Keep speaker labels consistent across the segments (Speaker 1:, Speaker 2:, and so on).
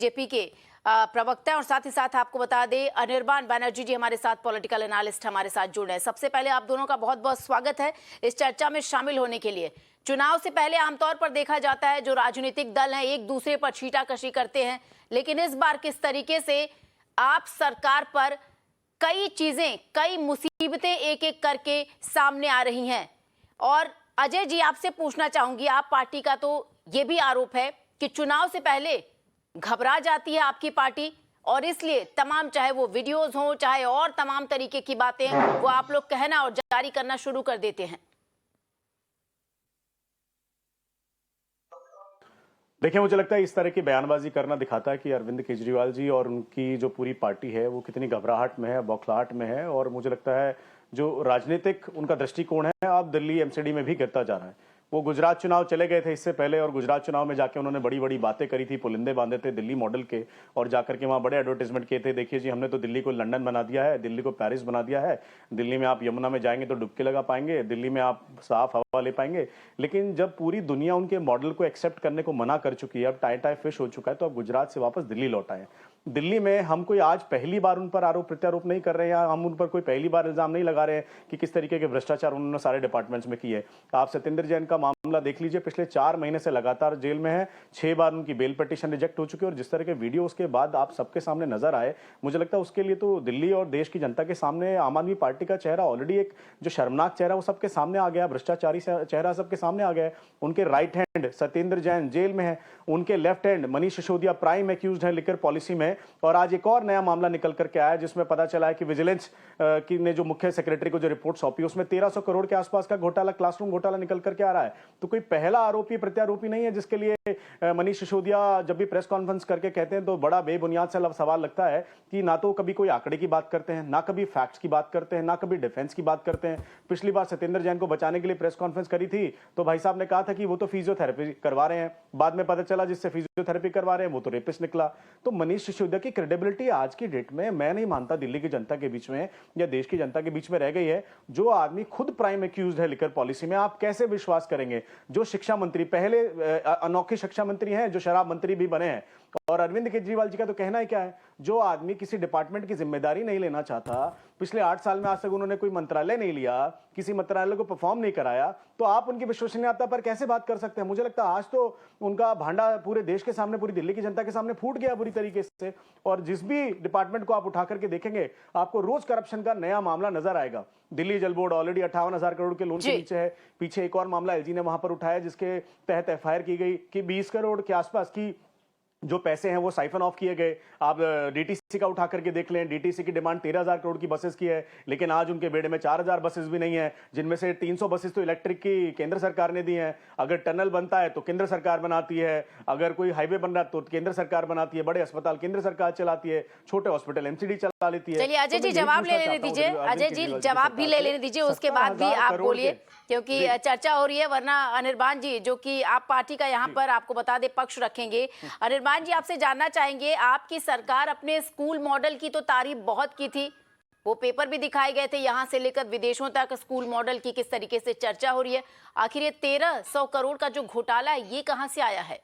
Speaker 1: BJP के प्रवक्ता हैं और साथ ही साथ आपको बता दें अनिर्बान बनर्जी जी हमारे साथ पॉलिटिकल एनालिस्ट हमारे साथ जुड़े हैं। सबसे पहले आप दोनों का बहुत बहुत स्वागत है इस चर्चा में शामिल होने के लिए। चुनाव से पहले आमतौर पर देखा जाता है जो राजनीतिक दल हैं एक दूसरे पर छींटाकशी करते हैं, लेकिन इस बार किस तरीके से आप सरकार पर कई चीजें कई मुसीबतें एक एक करके सामने आ रही हैं। और अजय जी आपसे पूछना चाहूंगी, आप पार्टी का तो ये भी आरोप है कि चुनाव से पहले घबरा जाती है आपकी पार्टी और इसलिए तमाम चाहे वो वीडियोस हो चाहे और तमाम तरीके की बातें वो आप लोग कहना और जारी करना शुरू कर देते हैं।
Speaker 2: देखिए, मुझे लगता है इस तरह की बयानबाजी करना दिखाता है कि अरविंद केजरीवाल जी और उनकी जो पूरी पार्टी है वो कितनी घबराहट में है, बौखलाहट में है। और मुझे लगता है जो राजनीतिक उनका दृष्टिकोण है अब दिल्ली एमसीडी में भी गिरता जा रहा है। वो गुजरात चुनाव चले गए थे इससे पहले और गुजरात चुनाव में जाके उन्होंने बड़ी बड़ी बातें करी थी, पुलिंदे बांधे थे दिल्ली मॉडल के और जाकर के वहां बड़े एडवर्टाइजमेंट किए थे। देखिए जी, हमने तो दिल्ली को लंदन बना दिया है, दिल्ली को पेरिस बना दिया है, दिल्ली में आप यमुना में जाएंगे तो डुबकी लगा पाएंगे, दिल्ली में आप साफ हवा ले पाएंगे। लेकिन जब पूरी दुनिया उनके मॉडल को एक्सेप्ट करने को मना कर चुकी है, अब टाई टाई फिश हो चुका है, तो अब गुजरात से वापस दिल्ली लौट आए। दिल्ली में हम कोई आज पहली बार उन पर आरोप प्रत्यारोप नहीं कर रहे हैं, हम उन पर कोई पहली बार इल्जाम नहीं लगा रहे हैं कि किस तरीके के भ्रष्टाचार उन्होंने सारे डिपार्टमेंट्स में किए। आप सत्येंद्र जैन का मामला देख लीजिए, पिछले 4 महीने से लगातार जेल में है, 6 बार उनकी बेल पिटीशन रिजेक्ट हो चुकी है और जिस तरह के वीडियो उसके बाद आप सबके सामने नजर आए, मुझे लगता है उसके लिए तो दिल्ली और देश की जनता के सामने आम आदमी पार्टी का चेहरा ऑलरेडी एक जो शर्मनाक चेहरा वो सबके सामने आ गया, भ्रष्टाचारी चेहरा सबके सामने आ गया है। उनके right hand Satyendra Jain jail में है, उनके left hand Manish Sisodia prime accused है लिकर पॉलिसी में। और आज एक और नया मामला निकल करके आया जिसमें पता चला है कि विजिलेंस की ने जो मुख्य सेक्रेटरी को जो रिपोर्ट सौंपी उसमें 1300 करोड़ के आसपास का घोटाला, क्लासरूम घोटाला निकल करके आ रहा है। तो कोई पहला आरोपी प्रत्यारोपी नहीं है जिसके लिए मनीष सिसोदिया जब भी प्रेस कॉन्फ्रेंस करके कहते हैं तो बड़ा बेबुनियाद सा सवाल लगता है कि ना तो कभी कोई आंकड़े की बात करते हैं, ना कभी फैक्ट्स की बात करते हैं, ना कभी डिफेंस की बात करते हैं। पिछली बार सत्येंद्र जैन को बचाने के लिए प्रेस कॉन्फ्रेंस करी थी तो भाई साहब ने कहा था कि वो तो फिजियोथेरेपी करवा रहे हैं, बाद में पता चला जिससे फिजियोथेरेपी करवा रहे हैं वो तो रेपिस्ट निकला। तो मनीष सिसोदिया की क्रेडिबिलिटी आज की डेट में मैं नहीं मानता दिल्ली की जनता के बीच में या देश की जनता के बीच में रह गई है। जो आदमी खुद प्राइम एक्यूज्ड है लिकर पॉलिसी में, आप कैसे विश्वास करेंगे? जो शिक्षा मंत्री पहले अनोखे शिक्षा मंत्री हैं, जो शराब मंत्री भी बने हैं। और अरविंद केजरीवाल जी का तो कहना ही क्या है, जो आदमी किसी डिपार्टमेंट की जिम्मेदारी नहीं लेना चाहता, पिछले 8 साल में आज तक उन्होंने कोई मंत्रालय नहीं लिया, किसी मंत्रालय को परफॉर्म नहीं कराया, तो आप उनकी विश्वसनीयता पर कैसे बात कर सकते हैं? मुझे लगता है आज तो उनका भांडा पूरे देश के सामने, पूरी दिल्ली की जनता के सामने फूट गया बुरी तरीके से। और जिस भी डिपार्टमेंट को आप उठा करके देखेंगे आपको रोज करप्शन का नया मामला नजर आएगा। दिल्ली जल बोर्ड ऑलरेडी 58,000 करोड़ के लोन के नीचे है, पीछे एक और मामला एलजी ने वहां पर उठाया जिसके तहत एफआईआर की गई कि 20 करोड़ के आसपास की जो पैसे हैं वो साइफन ऑफ किए गए। आप डीटीसी का उठा करके देख लें, डीटीसी की डिमांड 13,000 करोड़ की बसेस की है, लेकिन आज उनके बेड़े में 4,000 बसेस भी नहीं है, जिनमें से 300 बसेस तो इलेक्ट्रिक की केंद्र सरकार ने दी हैं। अगर टनल बनता है तो केंद्र सरकार बनाती है, अगर कोई हाईवे बन रहा है तो केंद्र सरकार बनाती है, बड़े अस्पताल केंद्र सरकार चलाती है, छोटे हॉस्पिटल एमसीडी चला लेती है।
Speaker 1: चलिए अजय जी जवाब ले लेने दीजिए, अजय जी जवाब भी ले लेने दीजिए, उसके बाद भी आप बोलिए क्योंकि चर्चा हो रही है। वरना अनिर्बान जी जो कि आप पार्टी का यहाँ पर आपको बता दे पक्ष रखेंगे, अनिर्बान जी आपसे जानना चाहेंगे, आपकी सरकार अपने स्कूल मॉडल की तो तारीफ बहुत की थी, वो पेपर भी दिखाए गए थे यहां से लेकर विदेशों तक स्कूल मॉडल की किस तरीके से चर्चा हो रही है। आखिर ये 1300 करोड़ का जो घोटाला है ये कहां से आया है?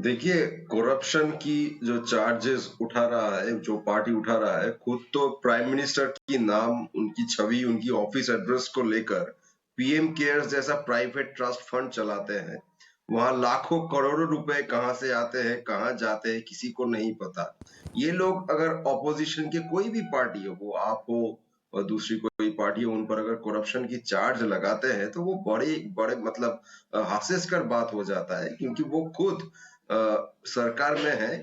Speaker 3: देखिए, करप्शन की जो चार्जेस उठा रहा है, जो पार्टी उठा रहा है, खुद तो प्राइम मिनिस्टर की नाम, उनकी छवि, उनकी ऑफिस एड्रेस को लेकर पीएम केयर्स जैसा प्राइवेट ट्रस्ट फंड चलाते हैं। वहां लाखों करोड़ों रुपए कहां से आते हैं, कहां जाते हैं, किसी को नहीं पता। ये लोग अगर ऑपोजिशन के कोई भी पार्टी हो, वो आप हो और दूसरी कोई पार्टी हो, उन पर अगर करप्शन की चार्ज लगाते हैं तो वो बड़े बड़े मतलब हास्यास्पद बात हो जाता है, क्योंकि वो खुद सरकार में है।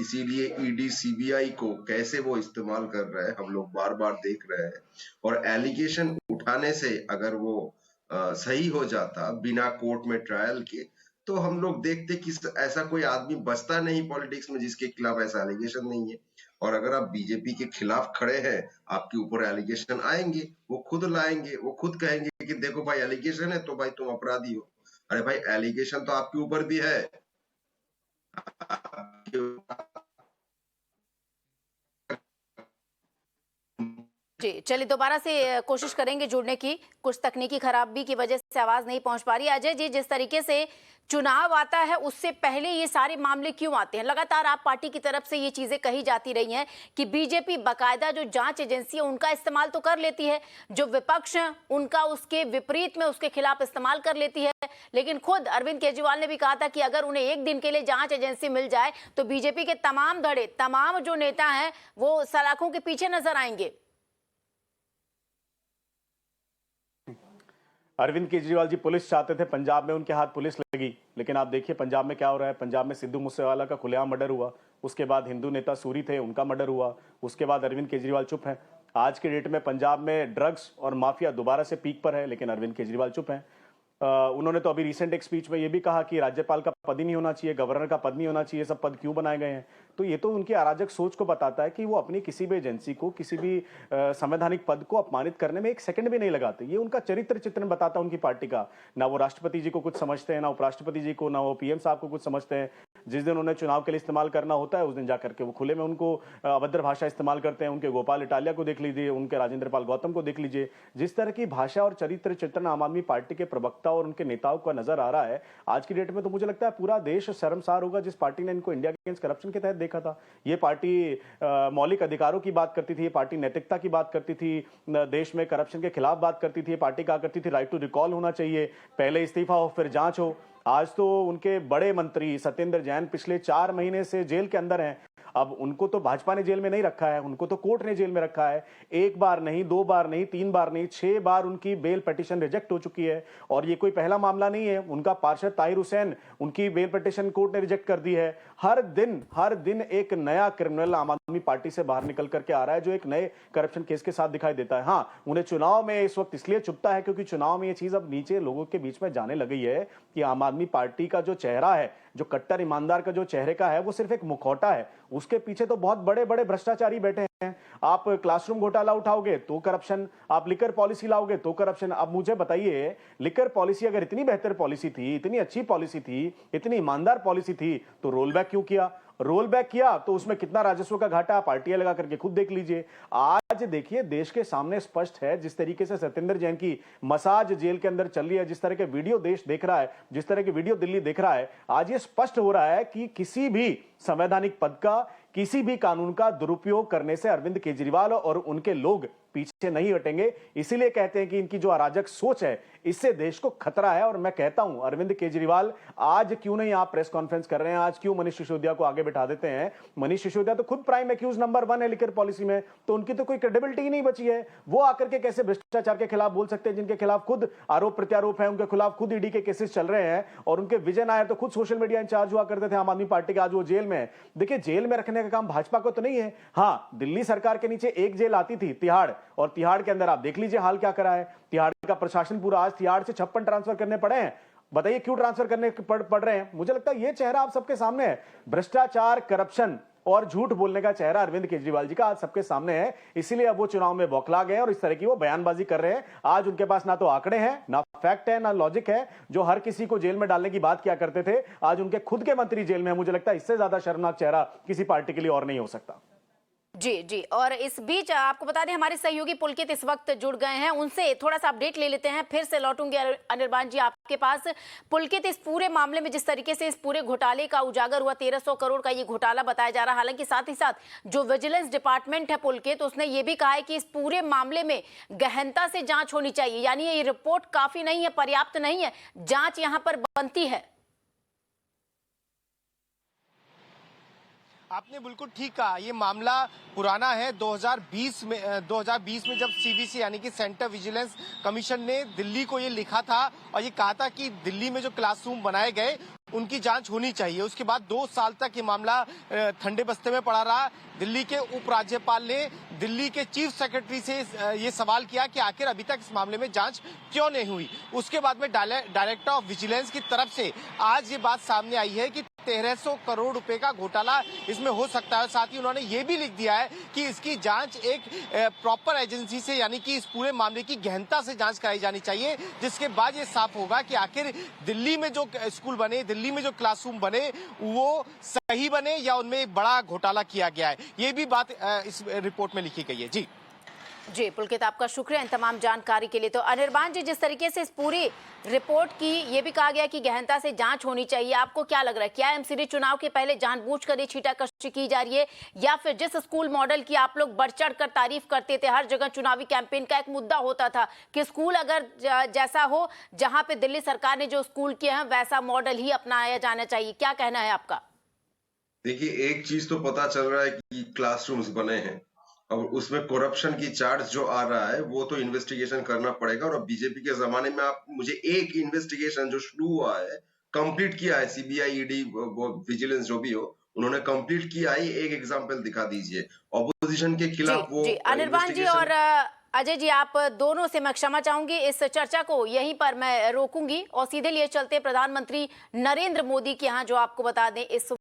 Speaker 3: इसीलिए ईडी सीबीआई को कैसे वो इस्तेमाल कर रहे हैं हम लोग बार बार देख रहे हैं। और एलिगेशन उठाने से अगर वो सही हो जाता बिना कोर्ट में ट्रायल के, तो हम लोग देखते कि ऐसा कोई आदमी बचता नहीं पॉलिटिक्स में जिसके खिलाफ ऐसा एलिगेशन नहीं है। और अगर आप बीजेपी के खिलाफ खड़े हैं, आपके ऊपर एलिगेशन आएंगे, वो खुद लाएंगे, वो खुद कहेंगे कि देखो भाई एलिगेशन है तो भाई तुम अपराधी हो। अरे भाई एलिगेशन तो आपके ऊपर भी है।
Speaker 1: जी चलिए दोबारा से कोशिश करेंगे जुड़ने की, कुछ तकनीकी खराबी की वजह से आवाज नहीं पहुंच पा रही। अजय जी, जिस तरीके से चुनाव आता है उससे पहले ये सारे मामले क्यों आते हैं? लगातार आप पार्टी की तरफ से ये चीजें कही जाती रही हैं कि बीजेपी बाकायदा जो जांच एजेंसी है उनका इस्तेमाल तो कर लेती है, जो विपक्ष है उनका उसके विपरीत में उसके खिलाफ इस्तेमाल कर लेती है, लेकिन खुद अरविंद केजरीवाल ने भी कहा था कि अगर उन्हें एक दिन के लिए जांच एजेंसी मिल जाए तो बीजेपी के तमाम धड़े, तमाम जो नेता हैं वो सलाखों के पीछे नजर आएंगे।
Speaker 2: अरविंद केजरीवाल जी पुलिस चाहते थे, पंजाब में उनके हाथ पुलिस लगी, लेकिन आप देखिए पंजाब में क्या हो रहा है। पंजाब में सिद्धू मूसेवाला का खुलेआम मर्डर हुआ, उसके बाद हिंदू नेता सूरी थे उनका मर्डर हुआ, उसके बाद अरविंद केजरीवाल चुप हैं। आज के डेट में पंजाब में ड्रग्स और माफिया दोबारा से पीक पर है, लेकिन अरविंद केजरीवाल चुप हैं। उन्होंने तो अभी रिसेंट एक स्पीच में ये भी कहा कि राज्यपाल का पद ही नहीं होना चाहिए, गवर्नर का पद नहीं होना चाहिए, सब पद क्यों बनाए गए हैं। तो ये तो उनकी अराजक सोच को बताता है कि वो अपनी किसी भी एजेंसी को, किसी भी संवैधानिक पद को अपमानित करने में एक सेकंड भी नहीं लगाते। ये उनका चरित्र चित्रण बताता है उनकी पार्टी का। ना वो राष्ट्रपति जी को कुछ समझते हैं, ना उपराष्ट्रपति जी को, ना वो पीएम साहब को कुछ समझते हैं। जिस दिन उन्हें चुनाव के लिए इस्तेमाल करना होता है उस दिन जाकर के वो खुले में उनको अभद्र भाषा इस्तेमाल करते हैं। उनके गोपाल इटालिया को देख लीजिए, उनके राजेंद्र पाल गौतम को देख लीजिए, जिस तरह की भाषा और चरित्र चित्रण आम आदमी पार्टी के प्रवक्ता और उनके नेताओं का नजर आ रहा है आज की डेट में, तो मुझे लगता है पूरा देश शर्मसार होगा जिस पार्टी ने इनको इंडिया अगेंस्ट करप्शन के तहत देखा था। ये पार्टी मौलिक अधिकारों की बात करती थी, ये पार्टी नैतिकता की बात करती थी, देश में करप्शन के खिलाफ बात करती थी। ये पार्टी कहा करती थी राइट टू रिकॉल होना चाहिए, पहले इस्तीफा हो फिर जांच हो। आज तो उनके बड़े मंत्री सत्येंद्र जैन पिछले 4 महीने से जेल के अंदर हैं। अब उनको तो भाजपा ने जेल में नहीं रखा है, उनको तो कोर्ट ने जेल में रखा है। 1 बार नहीं, 2 बार नहीं, 3 बार नहीं, 6 बार उनकी बेल पिटीशन रिजेक्ट हो चुकी है। और ये कोई पहला मामला नहीं है। उनका पार्षद ताहिर हुसैन, उनकी बेल पिटीशन कोर्ट ने रिजेक्ट कर दी है। हर दिन एक नया क्रिमिनल आम आदमी पार्टी से बाहर निकल करके आ रहा है जो एक नए करप्शन केस के साथ दिखाई देता है। हाँ, उन्हें चुनाव में इस वक्त इसलिए चुभता है क्योंकि चुनाव में ये चीज अब नीचे लोगों के बीच में जाने लगी है कि आम आदमी पार्टी का जो चेहरा है, जो कट्टर ईमानदार का जो चेहरे का है, वो सिर्फ एक मुखौटा है। उसके पीछे तो बहुत बड़े बड़े भ्रष्टाचारी बैठे हैं। आप क्लासरूम घोटाला उठाओगे तो करप्शन, आप लिकर पॉलिसी लाओगे तो करप्शन। अब मुझे बताइए, लिकर पॉलिसी अगर इतनी बेहतर पॉलिसी थी, इतनी अच्छी पॉलिसी थी, इतनी ईमानदार पॉलिसी थी, तो रोल बैक क्यों किया? रोल बैक किया तो उसमें कितना राजस्व का घाटा पार्टियां लगा करके खुद देख लीजिए। आज देखिए देश के सामने स्पष्ट है, जिस तरीके से सत्येंद्र जैन की मसाज जेल के अंदर चल रही है, जिस तरह के वीडियो देश देख रहा है, जिस तरह के वीडियो दिल्ली देख रहा है, आज ये स्पष्ट हो रहा है कि किसी भी संवैधानिक पद का, किसी भी कानून का दुरुपयोग करने से अरविंद केजरीवाल और उनके लोग पीछे नहीं हटेंगे। इसीलिए कहते हैं कि इनकी जो अराजक सोच है इससे देश को खतरा है। और मैं कहता हूं अरविंद केजरीवाल, आज क्यों नहीं आप प्रेस कॉन्फ्रेंस कर रहे हैं? आज क्यों मनीष सिसोदिया को आगे बिठा देते हैं? मनीष सिसोदिया तो खुद प्राइम एक्यूज नंबर 1 है लिकर पॉलिसी में, तो उनकी तो कोई क्रेडिबिलिटी ही नहीं बची है। वो आकर के कैसे भ्रष्टाचार के खिलाफ बोल सकते हैं जिनके खिलाफ खुद आरोप प्रत्यारोप है, उनके खिलाफ खुद ईडी के केसेस चल रहे हैं। और उनके विजय नायर तो खुद सोशल मीडिया इंचार्ज हुआ करते थे आम आदमी पार्टी के, आज वो जेल में है। देखिए, जेल में रखने का काम भाजपा को तो नहीं है। हाँ, दिल्ली सरकार के नीचे एक जेल आती थी, तिहाड़, और तिहाड़ के अंदर आप देख लीजिए हाल क्या करा है। तिहाड़ का प्रशासन पूरा, आज तिहाड़ से 56 ट्रांसफर करने पड़े हैं। बताइए क्यों ट्रांसफर करने पड़ रहे हैं? मुझे लगता है ये चेहरा आप सबके सामने है, भ्रष्टाचार, करप्शन और झूठ बोलने का चेहरा अरविंद केजरीवाल जी का आज सबके सामने है। इसीलिए अब वो चुनाव में बौखला गए और इस तरह की वो बयानबाजी कर रहे हैं। आज उनके पास ना तो आंकड़े हैं, ना फैक्ट है, ना लॉजिक है। जो हर किसी को जेल में डालने की बात किया करते थे, आज उनके खुद के मंत्री जेल में है। मुझे लगता है इससे ज्यादा शर्मनाक चेहरा किसी पार्टी के लिए और नहीं हो सकता।
Speaker 1: जी। और इस बीच आपको बता दें हमारे सहयोगी पुलकित इस वक्त जुड़ गए हैं, उनसे थोड़ा सा अपडेट ले लेते हैं, फिर से लौटूंगे अनिर्बान जी आपके पास। पुलकित, इस पूरे मामले में जिस तरीके से इस पूरे घोटाले का उजागर हुआ, 1300 करोड़ का ये घोटाला बताया जा रहा है, हालांकि साथ ही साथ जो विजिलेंस डिपार्टमेंट है पुलकित, उसने ये भी कहा है कि इस पूरे मामले में गहनता से जांच होनी चाहिए, यानी ये रिपोर्ट काफी नहीं है, पर्याप्त नहीं है, जांच यहां पर बनती है।
Speaker 4: आपने बिल्कुल ठीक कहा, ये मामला पुराना है। 2020 में जब सीवीसी यानी कि सेंटर विजिलेंस कमीशन ने दिल्ली को ये लिखा था और ये कहा था कि दिल्ली में जो क्लासरूम बनाए गए उनकी जांच होनी चाहिए। उसके बाद 2 साल तक ये मामला ठंडे बस्ते में पड़ा रहा। दिल्ली के उपराज्यपाल ने दिल्ली के चीफ सेक्रेटरी से ये सवाल किया कि आखिर अभी तक इस मामले में जांच क्यों नहीं हुई। उसके बाद में डायरेक्टर ऑफ विजिलेंस की तरफ से आज ये बात सामने आई है कि 1300 करोड़ रुपए का घोटाला इसमें हो सकता है। साथ ही उन्होंने ये भी लिख दिया है कि इसकी जांच एक प्रॉपर एजेंसी से, यानी कि इस पूरे मामले की गहनता से जांच कराई जानी चाहिए, जिसके बाद ये साफ होगा कि आखिर दिल्ली में जो स्कूल बने, दिल्ली में जो क्लासरूम बने, वो सही बने या उनमें एक बड़ा घोटाला किया गया है। ये भी बात इस रिपोर्ट में लिखी गई है। जी
Speaker 1: जी पुलकित, आपका शुक्रिया इन तमाम जानकारी के लिए। तो अनिर्बान जी, जिस तरीके से इस पूरी रिपोर्ट की ये भी कहा गया कि गहनता से जांच होनी चाहिए, आपको क्या लग रहा है, क्या एमसीडी चुनाव के पहले जानबूझकर ये छींटाकशी की जा रही है, या फिर जिस स्कूल मॉडल की आप लोग बढ़ चढ़ कर तारीफ करते थे, हर जगह चुनावी कैंपेन का एक मुद्दा होता था कि स्कूल अगर जैसा हो, जहां पे दिल्ली सरकार ने जो स्कूल किए हैं वैसा मॉडल ही अपनाया जाना चाहिए, क्या कहना है आपका?
Speaker 3: देखिए, एक चीज तो पता चल रहा है कि क्लासरूम्स बने हैं और उसमें करप्शन की चार्ज जो आ रहा है वो तो इन्वेस्टिगेशन करना पड़ेगा। और अब बीजेपी के जमाने में आप मुझे एक इन्वेस्टिगेशन जो शुरू हुआ है, कंप्लीट किया है, सीबीआई, ईडी, विजिलेंस जो भी हो, उन्होंने कंप्लीट किया है, एक एग्जांपल दिखा दीजिए ऑपोजिशन के
Speaker 1: जी
Speaker 3: खिलाफ वो
Speaker 1: जी अनिर्बान जी और अजय जी, आप दोनों से मैं क्षमा चाहूंगी, इस चर्चा को यहीं पर मैं रोकूंगी और सीधे लिए चलते प्रधानमंत्री नरेंद्र मोदी के यहाँ, जो आपको बता दें इस